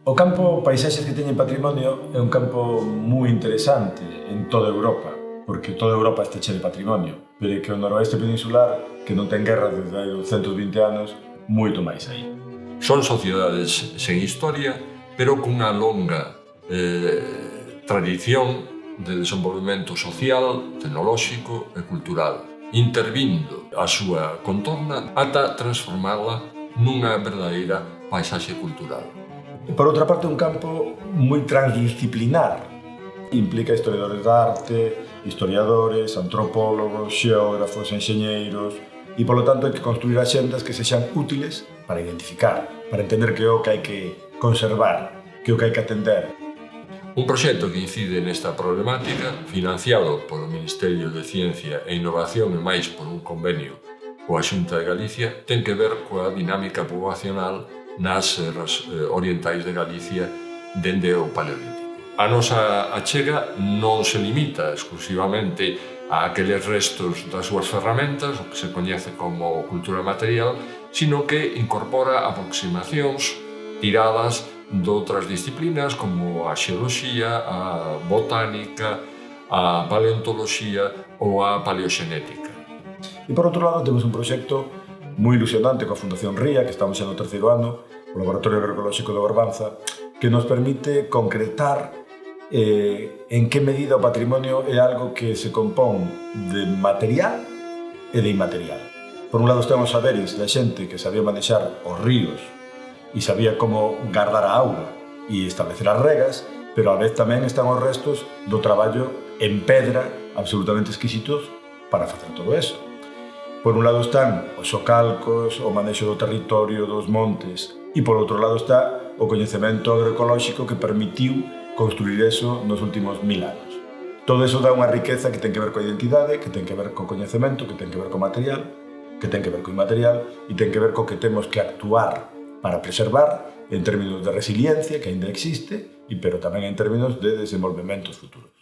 O campo Paisaxes que teñen patrimonio é un campo moi interesante en toda Europa, porque toda Europa está chea de patrimonio, pero é que o noroeste peninsular, que non ten guerra desde hai 220 anos, moito máis aí. Son sociedades sen historia, pero cunha longa tradición de desenvolvemento social, tecnolóxico e cultural, intervindo a súa contorna ata transformala nunha verdadeira paisaxe cultural. Por outra parte, é un campo moi transdisciplinar. Implica historiadores de arte, historiadores, antropólogos, xeógrafos, enxeñeiros, e, polo tanto, hai que construir axendas que sexan útiles para identificar, para entender que é o que hai que conservar, que é o que hai que atender. Un proxecto que incide nesta problemática, financiado polo Ministerio de Ciencia e Innovación e máis por un convenio coa Xunta de Galicia, ten que ver coa dinámica poboacional nas serras orientais de Galicia dende o Paleolítico. A nosa achega non se limita exclusivamente a aqueles restos das súas ferramentas, o que se coñece como cultura material, sino que incorpora aproximacións tiradas de outras disciplinas como a xeoloxía, a botánica, a paleontoloxía ou a paleoxenética. E por outro lado temos un proxecto moi ilusionante coa Fundación Ría, que estamos xa no terceiro ano, o Laboratorio Agroecolóxico de Barbanza, que nos permite concretar en que medida o patrimonio é algo que se compón de material e de inmaterial. Por un lado están os saberes da xente que sabía manexar os ríos e sabía como guardar a auga e establecer as regas, pero a vez tamén están os restos do traballo en pedra absolutamente exquisitos para facer todo eso. Por un lado están os socalcos, o manexo do territorio, dos montes, e por outro lado está o coñecemento agroecolóxico que permitiu construir eso nos últimos 1000 anos. Todo eso dá unha riqueza que ten que ver coa identidade, que ten que ver co coñecemento, que ten que ver co material, que ten que ver co inmaterial e ten que ver co que temos que actuar para preservar en términos de resiliencia, que ainda existe, pero tamén en términos de desenvolvementos futuros.